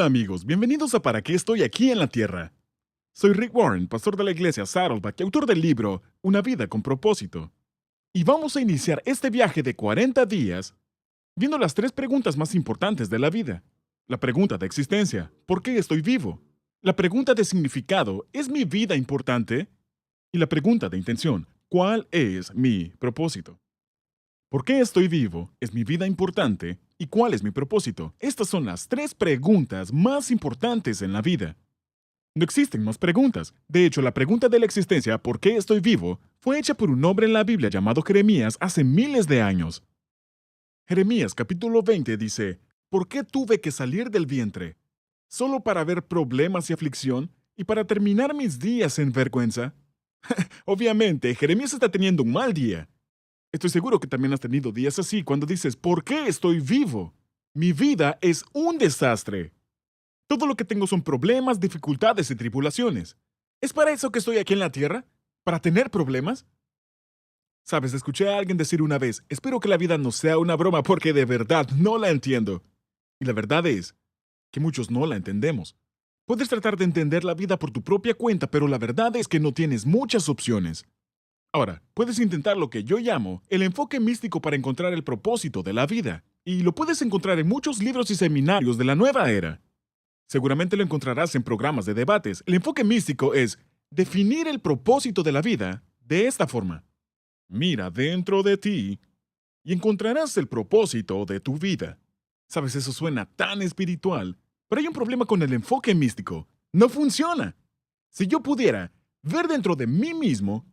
Hola amigos, bienvenidos a ¿Para qué estoy aquí en la Tierra? Soy Rick Warren, pastor de la iglesia Saddleback y autor del libro Una vida con propósito. Y vamos a iniciar este viaje de 40 días viendo las tres preguntas más importantes de la vida. La pregunta de existencia, ¿por qué estoy vivo? La pregunta de significado, ¿es mi vida importante? Y la pregunta de intención, ¿cuál es mi propósito? ¿Por qué estoy vivo? ¿Es mi vida importante? ¿Y cuál es mi propósito? Estas son las tres preguntas más importantes en la vida. No existen más preguntas. De hecho, la pregunta de la existencia, ¿por qué estoy vivo?, fue hecha por un hombre en la Biblia llamado Jeremías hace miles de años. Jeremías capítulo 20 dice, ¿por qué tuve que salir del vientre? ¿Solo para ver problemas y aflicción? ¿Y para terminar mis días en vergüenza? Obviamente, Jeremías está teniendo un mal día. Estoy seguro que también has tenido días así cuando dices, ¿por qué estoy vivo? Mi vida es un desastre. Todo lo que tengo son problemas, dificultades y tribulaciones. ¿Es para eso que estoy aquí en la tierra? ¿Para tener problemas? Sabes, escuché a alguien decir una vez, espero que la vida no sea una broma porque de verdad no la entiendo. Y la verdad es que muchos no la entendemos. Puedes tratar de entender la vida por tu propia cuenta, pero la verdad es que no tienes muchas opciones. Ahora, puedes intentar lo que yo llamo el enfoque místico para encontrar el propósito de la vida, y lo puedes encontrar en muchos libros y seminarios de la nueva era. Seguramente lo encontrarás en programas de debates. El enfoque místico es definir el propósito de la vida de esta forma. Mira dentro de ti y encontrarás el propósito de tu vida. Sabes, eso suena tan espiritual, pero hay un problema con el enfoque místico. No funciona. Si yo pudiera ver dentro de mí mismo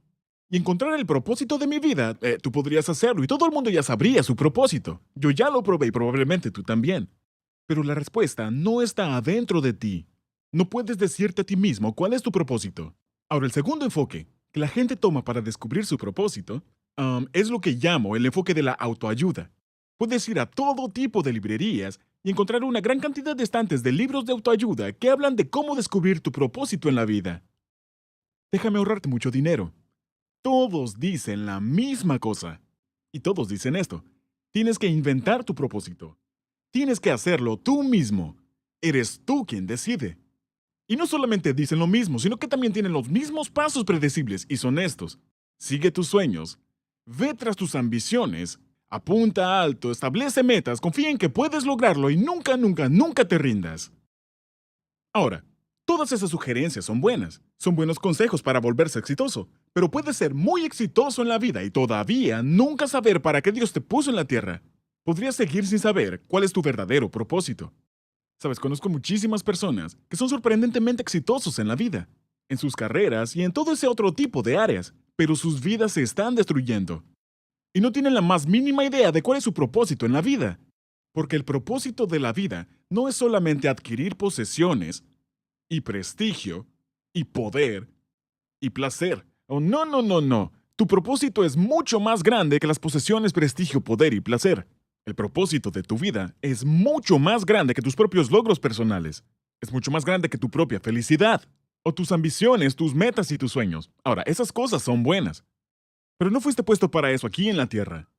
y encontrar el propósito de mi vida, tú podrías hacerlo y todo el mundo ya sabría su propósito. Yo ya lo probé y probablemente tú también. Pero la respuesta no está adentro de ti. No puedes decirte a ti mismo cuál es tu propósito. Ahora, el segundo enfoque que la gente toma para descubrir su propósito es lo que llamo el enfoque de la autoayuda. Puedes ir a todo tipo de librerías y encontrar una gran cantidad de estantes de libros de autoayuda que hablan de cómo descubrir tu propósito en la vida. Déjame ahorrarte mucho dinero. Todos dicen la misma cosa. Y todos dicen esto. Tienes que inventar tu propósito. Tienes que hacerlo tú mismo. Eres tú quien decide. Y no solamente dicen lo mismo, sino que también tienen los mismos pasos predecibles y son estos. Sigue tus sueños. Ve tras tus ambiciones. Apunta alto, establece metas, confía en que puedes lograrlo y nunca, nunca, nunca te rindas. Ahora, todas esas sugerencias son buenas. Son buenos consejos para volverse exitoso. Pero puedes ser muy exitoso en la vida y todavía nunca saber para qué Dios te puso en la tierra. Podrías seguir sin saber cuál es tu verdadero propósito. Sabes, conozco muchísimas personas que son sorprendentemente exitosos en la vida, en sus carreras y en todo ese otro tipo de áreas, pero sus vidas se están destruyendo. Y no tienen la más mínima idea de cuál es su propósito en la vida. Porque el propósito de la vida no es solamente adquirir posesiones, y prestigio, y poder, y placer. Oh, no, no, no, no. Tu propósito es mucho más grande que las posesiones, prestigio, poder y placer. El propósito de tu vida es mucho más grande que tus propios logros personales. Es mucho más grande que tu propia felicidad. O tus ambiciones, tus metas y tus sueños. Ahora, esas cosas son buenas. Pero no fuiste puesto para eso aquí en la tierra.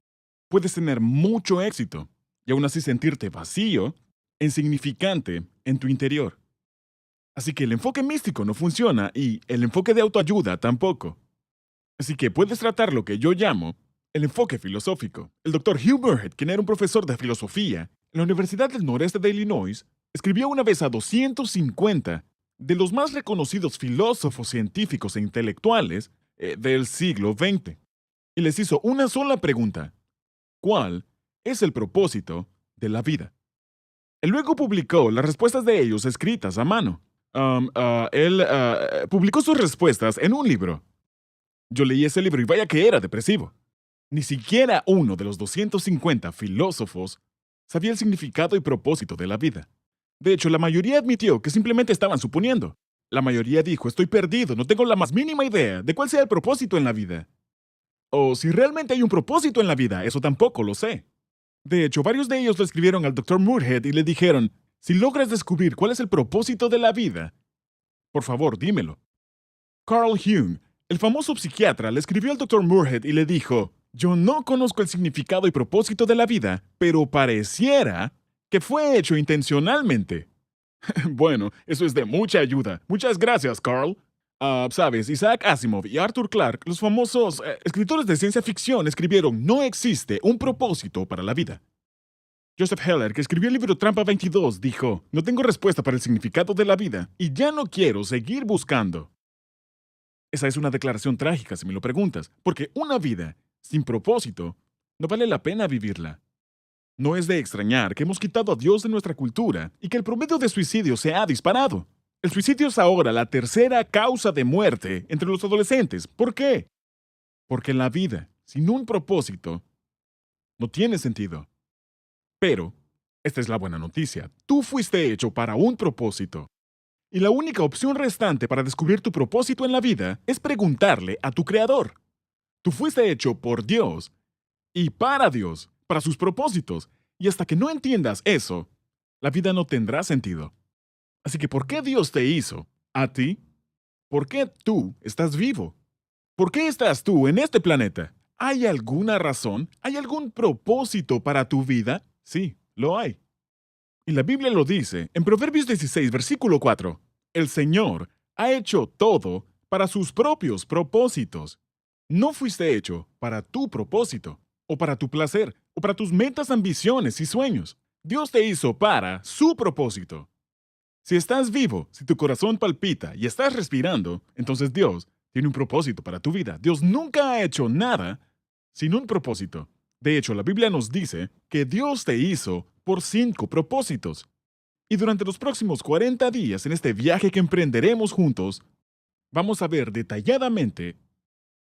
Puedes tener mucho éxito y aún así sentirte vacío, insignificante en tu interior. Así que el enfoque místico no funciona y el enfoque de autoayuda tampoco. Así que puedes tratar lo que yo llamo el enfoque filosófico. El Dr. Hugh Muirhead, quien era un profesor de filosofía en la Universidad del Noreste de Illinois, escribió una vez a 250 de los más reconocidos filósofos científicos e intelectuales del siglo XX. Y les hizo una sola pregunta. ¿Cuál es el propósito de la vida? Él luego publicó las respuestas de ellos escritas a mano. Él publicó sus respuestas en un libro. Yo leí ese libro y vaya que era depresivo. Ni siquiera uno de los 250 filósofos sabía el significado y propósito de la vida. De hecho, la mayoría admitió que simplemente estaban suponiendo. La mayoría dijo, estoy perdido, no tengo la más mínima idea de cuál sea el propósito en la vida. O si realmente hay un propósito en la vida, eso tampoco lo sé. De hecho, varios de ellos le escribieron al Dr. Muirhead y le dijeron, si logras descubrir cuál es el propósito de la vida, por favor, dímelo. Carl Jung, el famoso psiquiatra, le escribió al Dr. Muirhead y le dijo, yo no conozco el significado y propósito de la vida, pero pareciera que fue hecho intencionalmente. Bueno, eso es de mucha ayuda. Muchas gracias, Carl. Sabes, Isaac Asimov y Arthur Clarke, los famosos escritores de ciencia ficción, escribieron No existe un propósito para la vida. Joseph Heller, que escribió el libro Trampa 22, dijo, no tengo respuesta para el significado de la vida y ya no quiero seguir buscando. Esa es una declaración trágica, si me lo preguntas, porque una vida sin propósito no vale la pena vivirla. No es de extrañar que hemos quitado a Dios de nuestra cultura y que el promedio de suicidio se ha disparado. El suicidio es ahora la tercera causa de muerte entre los adolescentes. ¿Por qué? Porque la vida, sin un propósito, no tiene sentido. Pero, esta es la buena noticia, tú fuiste hecho para un propósito. Y la única opción restante para descubrir tu propósito en la vida es preguntarle a tu Creador. Tú fuiste hecho por Dios y para Dios, para sus propósitos. Y hasta que no entiendas eso, la vida no tendrá sentido. Así que, ¿por qué Dios te hizo a ti? ¿Por qué tú estás vivo? ¿Por qué estás tú en este planeta? ¿Hay alguna razón? ¿Hay algún propósito para tu vida? Sí, lo hay. Y la Biblia lo dice en Proverbios 16, versículo 4. El Señor ha hecho todo para sus propios propósitos. No fuiste hecho para tu propósito, o para tu placer, o para tus metas, ambiciones y sueños. Dios te hizo para su propósito. Si estás vivo, si tu corazón palpita y estás respirando, entonces Dios tiene un propósito para tu vida. Dios nunca ha hecho nada sin un propósito. De hecho, la Biblia nos dice que Dios te hizo por 5 propósitos. Y durante los próximos 40 días en este viaje que emprenderemos juntos, vamos a ver detalladamente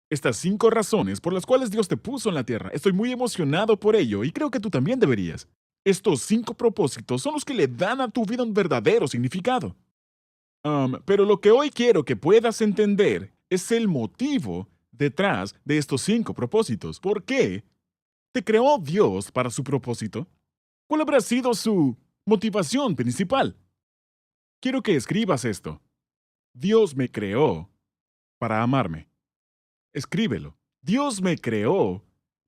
estas 5 razones por las cuales Dios te puso en la tierra. Estoy muy emocionado por ello y creo que tú también deberías. Estos 5 propósitos son los que le dan a tu vida un verdadero significado. Pero lo que hoy quiero que puedas entender es el motivo detrás de estos 5 propósitos. ¿Por qué te creó Dios para su propósito? ¿Cuál habrá sido su motivación principal? Quiero que escribas esto. Dios me creó para amarme. Escríbelo. Dios me creó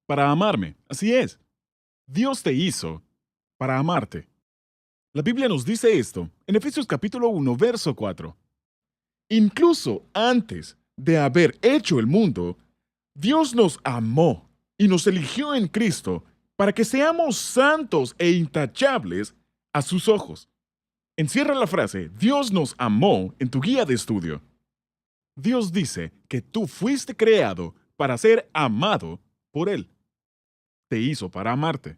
para amarme. Así es. Dios te hizo para amarte. La Biblia nos dice esto en Efesios capítulo 1, verso 4. Incluso antes de haber hecho el mundo, Dios nos amó y nos eligió en Cristo para que seamos santos e intachables a sus ojos. Encierra la frase, Dios nos amó en tu guía de estudio. Dios dice que tú fuiste creado para ser amado por Él. Te hizo para amarte.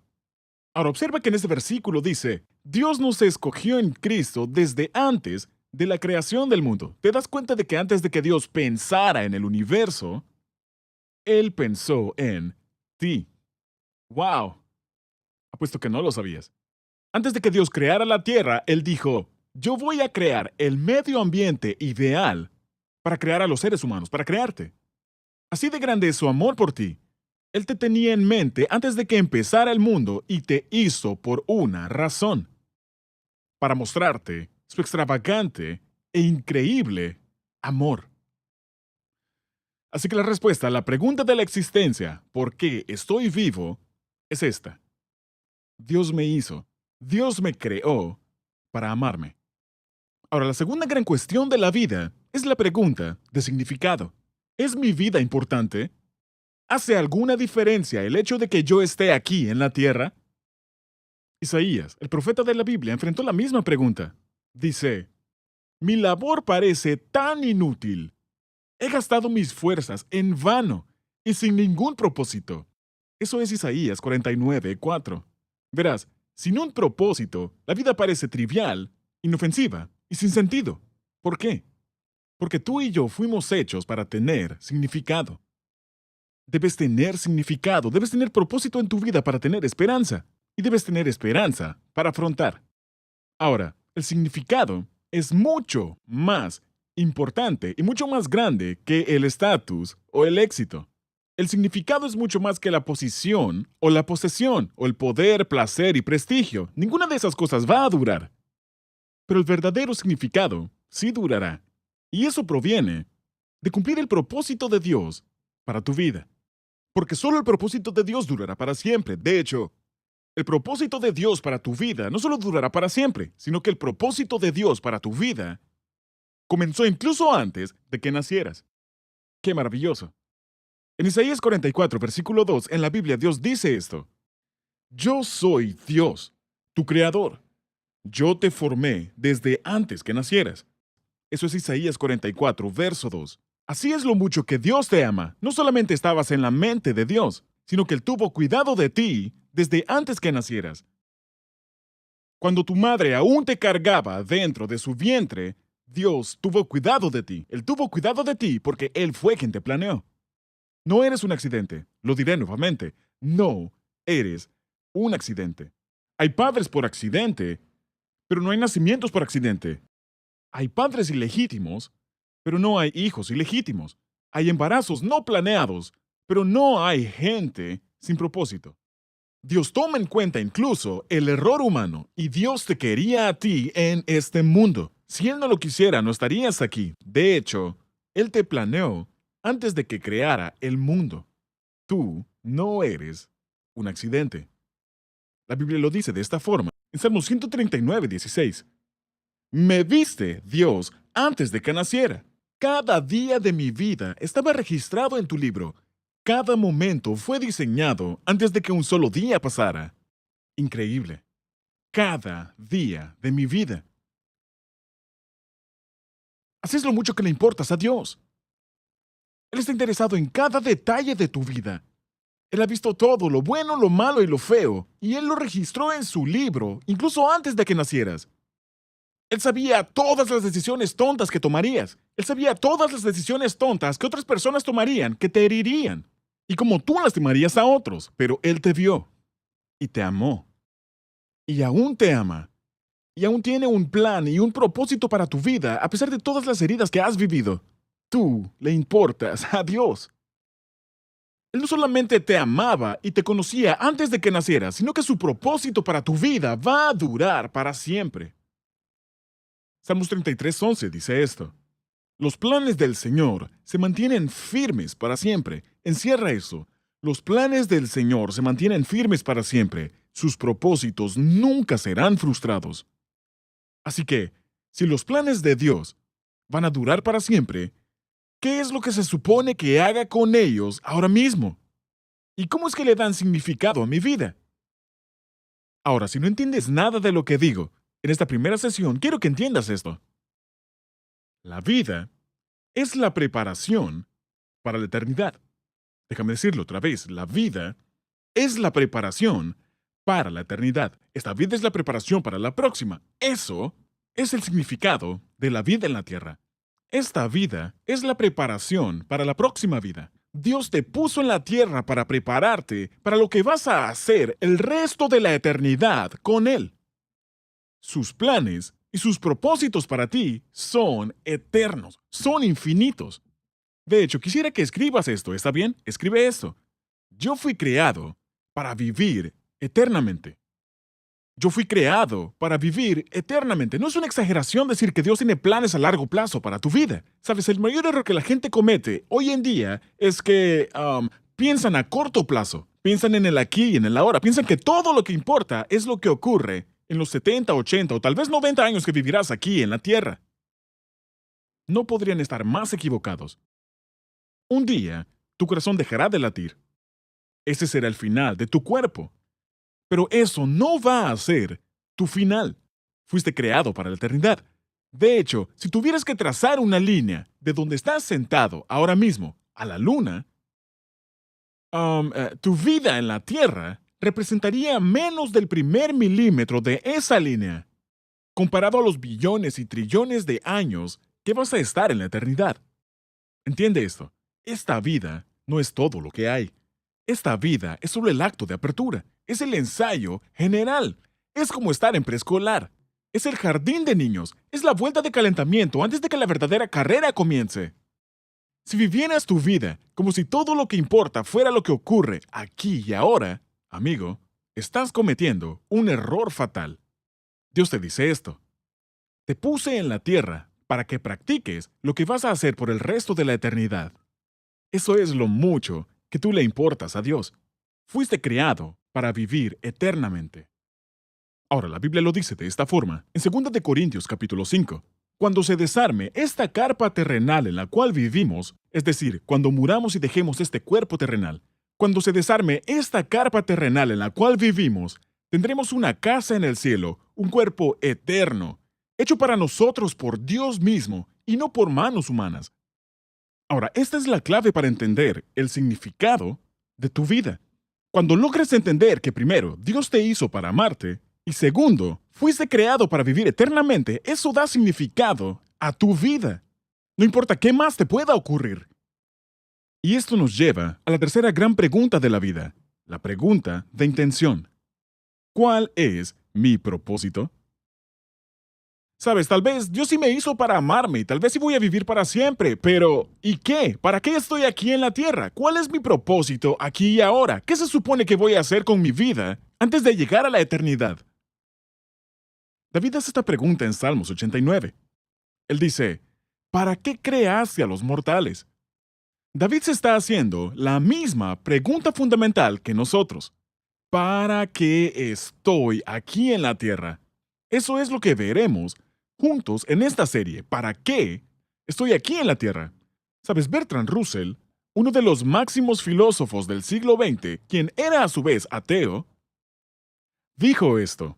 Ahora observa que en este versículo dice, Dios nos escogió en Cristo desde antes de la creación del mundo. ¿Te das cuenta de que antes de que Dios pensara en el universo, Él pensó en ti? ¡Wow! Apuesto que no lo sabías. Antes de que Dios creara la tierra, Él dijo, yo voy a crear el medio ambiente ideal para crear a los seres humanos, para crearte. Así de grande es su amor por ti. Él te tenía en mente antes de que empezara el mundo y te hizo por una razón. Para mostrarte su extravagante e increíble amor. Así que la respuesta a la pregunta de la existencia, ¿por qué estoy vivo?, es esta. Dios me hizo, Dios me creó para amarme. Ahora, la segunda gran cuestión de la vida es la pregunta de significado. ¿Es mi vida importante? ¿Hace alguna diferencia el hecho de que yo esté aquí en la tierra? Isaías, el profeta de la Biblia, enfrentó la misma pregunta. Dice, mi labor parece tan inútil. He gastado mis fuerzas en vano y sin ningún propósito. Eso es Isaías 49:4. Verás, sin un propósito, la vida parece trivial, inofensiva y sin sentido. ¿Por qué? Porque tú y yo fuimos hechos para tener significado. Debes tener significado, debes tener propósito en tu vida para tener esperanza. Y debes tener esperanza para afrontar. Ahora, el significado es mucho más importante y mucho más grande que el estatus o el éxito. El significado es mucho más que la posición o la posesión o el poder, placer y prestigio. Ninguna de esas cosas va a durar. Pero el verdadero significado sí durará. Y eso proviene de cumplir el propósito de Dios para tu vida. Porque solo el propósito de Dios durará para siempre. De hecho, El propósito de Dios para tu vida no solo durará para siempre, sino que el propósito de Dios para tu vida comenzó incluso antes de que nacieras. ¡Qué maravilloso! En Isaías 44, versículo 2, en la Biblia, Dios dice esto: Yo soy Dios, tu creador. Yo te formé desde antes que nacieras. Eso es Isaías 44, verso 2. Así es lo mucho que Dios te ama. No solamente estabas en la mente de Dios, sino que Él tuvo cuidado de ti desde antes que nacieras. Cuando tu madre aún te cargaba dentro de su vientre, Dios tuvo cuidado de ti. Él tuvo cuidado de ti porque Él fue quien te planeó. No eres un accidente. Lo diré nuevamente. No eres un accidente. Hay padres por accidente, pero no hay nacimientos por accidente. Hay padres ilegítimos, pero no hay hijos ilegítimos. Hay embarazos no planeados, pero no hay gente sin propósito. Dios toma en cuenta incluso el error humano y Dios te quería a ti en este mundo. Si Él no lo quisiera, no estarías aquí. De hecho, Él te planeó antes de que creara el mundo. Tú no eres un accidente. La Biblia lo dice de esta forma, en Salmo 139, 16. Me viste, Dios, antes de que naciera. Cada día de mi vida estaba registrado en tu libro. Cada momento fue diseñado antes de que un solo día pasara. Increíble. Cada día de mi vida. Así es lo mucho que le importas a Dios. Él está interesado en cada detalle de tu vida. Él ha visto todo, lo bueno, lo malo y lo feo, y Él lo registró en su libro, incluso antes de que nacieras. Él sabía todas las decisiones tontas que tomarías. Él sabía todas las decisiones tontas que otras personas tomarían, que te herirían. Y como tú lastimarías a otros, pero Él te vio y te amó. Y aún te ama. Y aún tiene un plan y un propósito para tu vida, a pesar de todas las heridas que has vivido. Tú le importas a Dios. Él no solamente te amaba y te conocía antes de que nacieras, sino que su propósito para tu vida va a durar para siempre. Salmos 33:11 dice esto: Los planes del Señor se mantienen firmes para siempre. Encierra eso. Los planes del Señor se mantienen firmes para siempre. Sus propósitos nunca serán frustrados. Así que, si los planes de Dios van a durar para siempre, ¿qué es lo que se supone que haga con ellos ahora mismo? ¿Y cómo es que le dan significado a mi vida? Ahora, si no entiendes nada de lo que digo, en esta primera sesión quiero que entiendas esto. La vida es la preparación para la eternidad. Déjame decirlo otra vez. La vida es la preparación para la eternidad. Esta vida es la preparación para la próxima. Eso es el significado de la vida en la tierra. Esta vida es la preparación para la próxima vida. Dios te puso en la tierra para prepararte para lo que vas a hacer el resto de la eternidad con Él. Sus planes y sus propósitos para ti son eternos, son infinitos. De hecho, quisiera que escribas esto, ¿está bien? Escribe esto. Yo fui creado para vivir eternamente. Yo fui creado para vivir eternamente. No es una exageración decir que Dios tiene planes a largo plazo para tu vida. Sabes, el mayor error que la gente comete hoy en día es que piensan a corto plazo. Piensan en el aquí y en el ahora. Piensan que todo lo que importa es lo que ocurre en los 70, 80 o tal vez 90 años que vivirás aquí en la Tierra. No podrían estar más equivocados. Un día, tu corazón dejará de latir. Ese será el final de tu cuerpo. Pero eso no va a ser tu final. Fuiste creado para la eternidad. De hecho, si tuvieras que trazar una línea de donde estás sentado ahora mismo a la luna, tu vida en la Tierra representaría menos del 1 milímetro de esa línea, comparado a los billones y trillones de años que vas a estar en la eternidad. Entiende esto. Esta vida no es todo lo que hay. Esta vida es solo el acto de apertura. Es el ensayo general. Es como estar en preescolar. Es el jardín de niños. Es la vuelta de calentamiento antes de que la verdadera carrera comience. Si vivieras tu vida como si todo lo que importa fuera lo que ocurre aquí y ahora, amigo, estás cometiendo un error fatal. Dios te dice esto: Te puse en la tierra para que practiques lo que vas a hacer por el resto de la eternidad. Eso es lo mucho que tú le importas a Dios. Fuiste creado para vivir eternamente. Ahora, la Biblia lo dice de esta forma, en 2 de Corintios capítulo 5. Cuando se desarme esta carpa terrenal en la cual vivimos, es decir, cuando muramos y dejemos este cuerpo terrenal, cuando se desarme esta carpa terrenal en la cual vivimos, tendremos una casa en el cielo, un cuerpo eterno, hecho para nosotros por Dios mismo y no por manos humanas. Ahora, esta es la clave para entender el significado de tu vida. Cuando logres entender que primero, Dios te hizo para amarte, y segundo, fuiste creado para vivir eternamente, eso da significado a tu vida. No importa qué más te pueda ocurrir. Y esto nos lleva a la tercera gran pregunta de la vida, la pregunta de intención. ¿Cuál es mi propósito? Sabes, tal vez Dios sí me hizo para amarme y tal vez sí voy a vivir para siempre, pero ¿y qué? ¿Para qué estoy aquí en la tierra? ¿Cuál es mi propósito aquí y ahora? ¿Qué se supone que voy a hacer con mi vida antes de llegar a la eternidad? David hace esta pregunta en Salmos 89. Él dice, ¿para qué creaste a los mortales? David se está haciendo la misma pregunta fundamental que nosotros. ¿Para qué estoy aquí en la tierra? Eso es lo que veremos juntos en esta serie. ¿Para qué estoy aquí en la tierra? Sabes, Bertrand Russell, uno de los máximos filósofos del siglo XX, quien era a su vez ateo, dijo esto.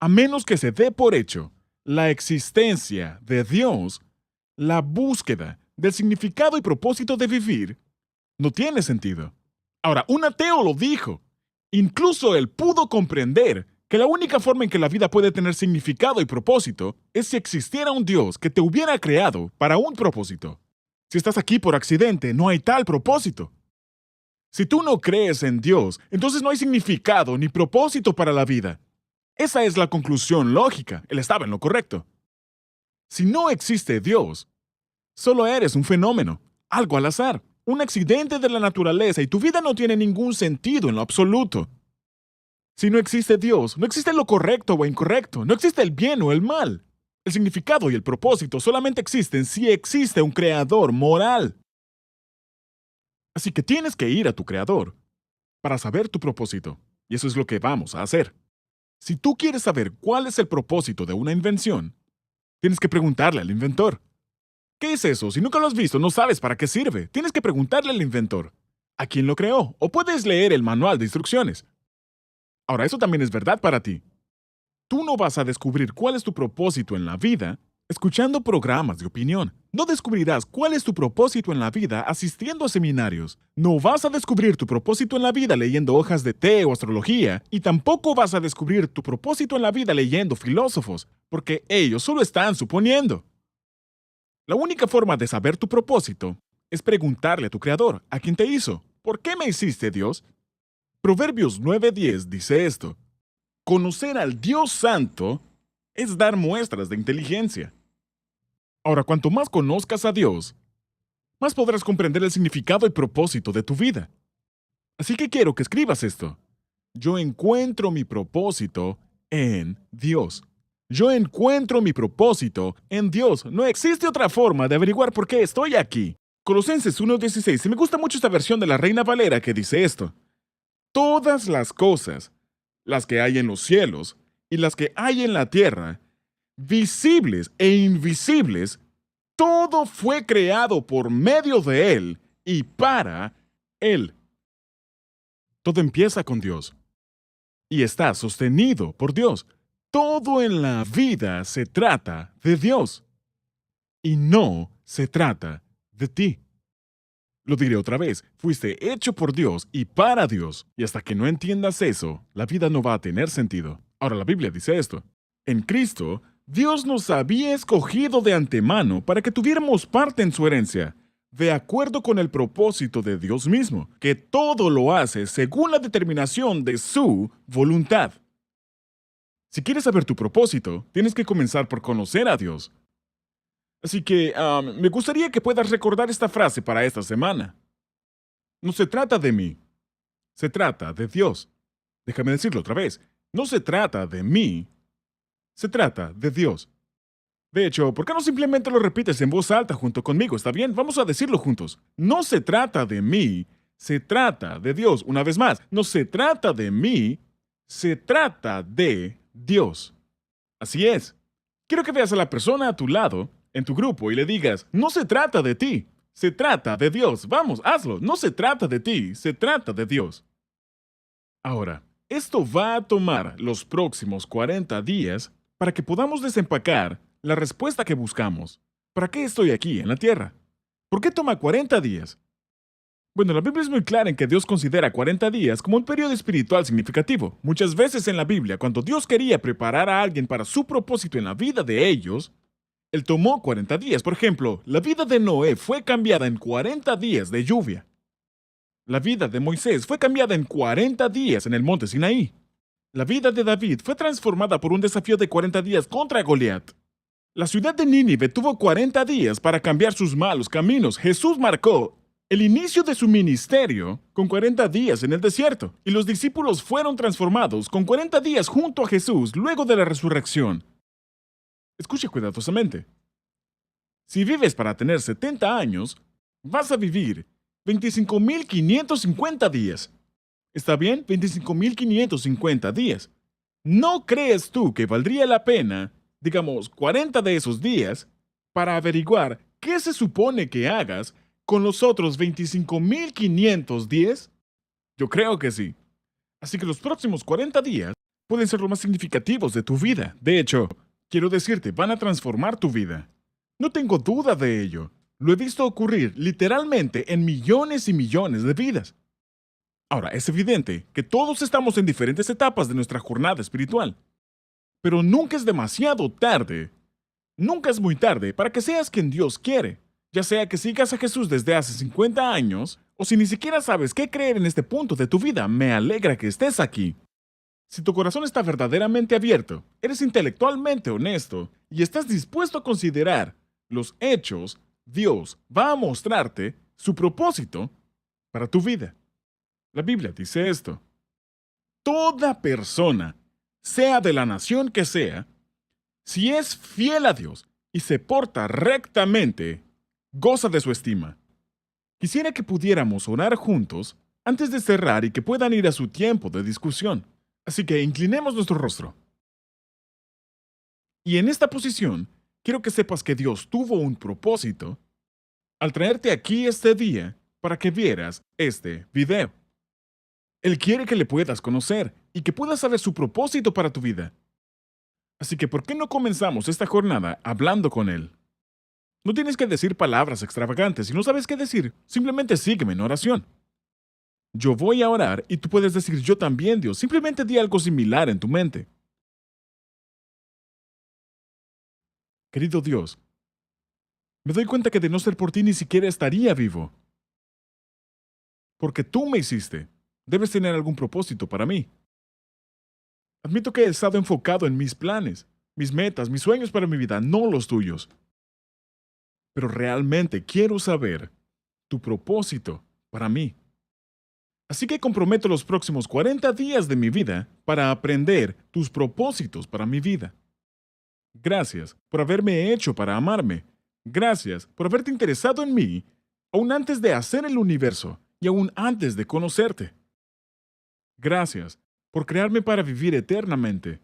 A menos que se dé por hecho la existencia de Dios, la búsqueda del significado y propósito de vivir no tiene sentido. Ahora, un ateo lo dijo. Incluso él pudo comprender que la única forma en que la vida puede tener significado y propósito es si existiera un Dios que te hubiera creado para un propósito. Si estás aquí por accidente, no hay tal propósito. Si tú no crees en Dios, entonces no hay significado ni propósito para la vida. Esa es la conclusión lógica. Él estaba en lo correcto. Si no existe Dios, solo eres un fenómeno, algo al azar, un accidente de la naturaleza y tu vida no tiene ningún sentido en lo absoluto. Si no existe Dios, no existe lo correcto o incorrecto, no existe el bien o el mal. El significado y el propósito solamente existen si existe un creador moral. Así que tienes que ir a tu creador para saber tu propósito. Y eso es lo que vamos a hacer. Si tú quieres saber cuál es el propósito de una invención, tienes que preguntarle al inventor. ¿Qué es eso? Si nunca lo has visto, no sabes para qué sirve. Tienes que preguntarle al inventor. ¿A quién lo creó? O puedes leer el manual de instrucciones. Ahora, eso también es verdad para ti. Tú no vas a descubrir cuál es tu propósito en la vida escuchando programas de opinión. No descubrirás cuál es tu propósito en la vida asistiendo a seminarios. No vas a descubrir tu propósito en la vida leyendo hojas de té o astrología. Y tampoco vas a descubrir tu propósito en la vida leyendo filósofos, porque ellos solo están suponiendo. La única forma de saber tu propósito es preguntarle a tu creador, a quien te hizo. ¿Por qué me hiciste, Dios? Proverbios 9:10 dice esto. Conocer al Dios Santo es dar muestras de inteligencia. Ahora, cuanto más conozcas a Dios, más podrás comprender el significado y propósito de tu vida. Así que quiero que escribas esto. Yo encuentro mi propósito en Dios. Yo encuentro mi propósito en Dios. No existe otra forma de averiguar por qué estoy aquí. Colosenses 1:16. Y me gusta mucho esta versión de la Reina Valera que dice esto. Todas las cosas, las que hay en los cielos y las que hay en la tierra, visibles e invisibles, todo fue creado por medio de Él y para Él. Todo empieza con Dios y está sostenido por Dios. Todo en la vida se trata de Dios y no se trata de ti. Lo diré otra vez, fuiste hecho por Dios y para Dios, y hasta que no entiendas eso, la vida no va a tener sentido. Ahora la Biblia dice esto. En Cristo, Dios nos había escogido de antemano para que tuviéramos parte en su herencia, de acuerdo con el propósito de Dios mismo, que todo lo hace según la determinación de su voluntad. Si quieres saber tu propósito, tienes que comenzar por conocer a Dios. Así que me gustaría que puedas recordar esta frase para esta semana. No se trata de mí, se trata de Dios. Déjame decirlo otra vez. No se trata de mí, se trata de Dios. De hecho, ¿por qué no simplemente lo repites en voz alta junto conmigo? ¿Está bien? Vamos a decirlo juntos. No se trata de mí, Se trata de Dios. Una vez más, no se trata de mí, se trata de Dios. Así es. Quiero que veas a la persona a tu lado, en tu grupo, y le digas, no se trata de ti, se trata de Dios. Vamos, hazlo. No se trata de ti, se trata de Dios. Ahora, esto va a tomar los próximos 40 días para que podamos desempacar la respuesta que buscamos. ¿Para qué estoy aquí en la tierra? ¿Por qué toma 40 días? Bueno, la Biblia es muy clara en que Dios considera 40 días como un periodo espiritual significativo. Muchas veces en la Biblia, cuando Dios quería preparar a alguien para su propósito en la vida de ellos, Él tomó 40 días. Por ejemplo, la vida de Noé fue cambiada en 40 días de lluvia. La vida de Moisés fue cambiada en 40 días en el monte Sinaí. La vida de David fue transformada por un desafío de 40 días contra Goliat. La ciudad de Nínive tuvo 40 días para cambiar sus malos caminos. Jesús marcó el inicio de su ministerio con 40 días en el desierto, y los discípulos fueron transformados con 40 días junto a Jesús luego de la resurrección. Escuche cuidadosamente. Si vives para tener 70 años, vas a vivir 25.550 días. ¿Está bien? 25.550 días. ¿No crees tú que valdría la pena, digamos, 40 de esos días, para averiguar qué se supone que hagas con los otros 25.510? Yo creo que sí. Así que los próximos 40 días pueden ser los más significativos de tu vida. De hecho, quiero decirte, van a transformar tu vida. No tengo duda de ello. Lo he visto ocurrir literalmente en millones y millones de vidas. Ahora, es evidente que todos estamos en diferentes etapas de nuestra jornada espiritual. Pero nunca es demasiado tarde. Nunca es muy tarde para que seas quien Dios quiere. Ya sea que sigas a Jesús desde hace 50 años, o si ni siquiera sabes qué creer en este punto de tu vida, me alegra que estés aquí. Si tu corazón está verdaderamente abierto, eres intelectualmente honesto y estás dispuesto a considerar los hechos, Dios va a mostrarte su propósito para tu vida. La Biblia dice esto: toda persona, sea de la nación que sea, si es fiel a Dios y se porta rectamente, goza de su estima. Quisiera que pudiéramos orar juntos antes de cerrar y que puedan ir a su tiempo de discusión. Así que inclinemos nuestro rostro. Y en esta posición, quiero que sepas que Dios tuvo un propósito al traerte aquí este día para que vieras este video. Él quiere que le puedas conocer y que puedas saber su propósito para tu vida. Así que, ¿por qué no comenzamos esta jornada hablando con Él? No tienes que decir palabras extravagantes. Si no sabes qué decir, simplemente sígueme en oración. Yo voy a orar y tú puedes decir yo también, Dios. Simplemente di algo similar en tu mente. Querido Dios, me doy cuenta que de no ser por ti ni siquiera estaría vivo. Porque tú me hiciste. Debes tener algún propósito para mí. Admito que he estado enfocado en mis planes, mis metas, mis sueños para mi vida, no los tuyos. Pero realmente quiero saber tu propósito para mí. Así que comprometo los próximos 40 días de mi vida para aprender tus propósitos para mi vida. Gracias por haberme hecho para amarme. Gracias por haberte interesado en mí, aún antes de hacer el universo y aún antes de conocerte. Gracias por crearme para vivir eternamente.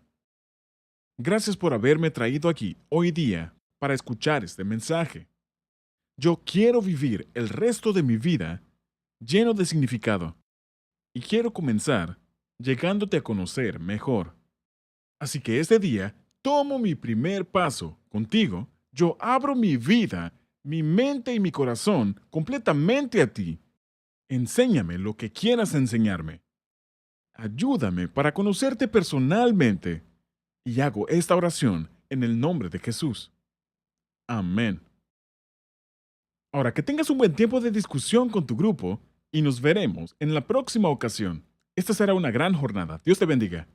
Gracias por haberme traído aquí hoy día para escuchar este mensaje. Yo quiero vivir el resto de mi vida lleno de significado y quiero comenzar llegándote a conocer mejor. Así que este día tomo mi primer paso contigo. Yo abro mi vida, mi mente y mi corazón completamente a ti. Enséñame lo que quieras enseñarme. Ayúdame para conocerte personalmente. Y hago esta oración en el nombre de Jesús. Amén. Ahora, que tengas un buen tiempo de discusión con tu grupo y nos veremos en la próxima ocasión. Esta será una gran jornada. Dios te bendiga.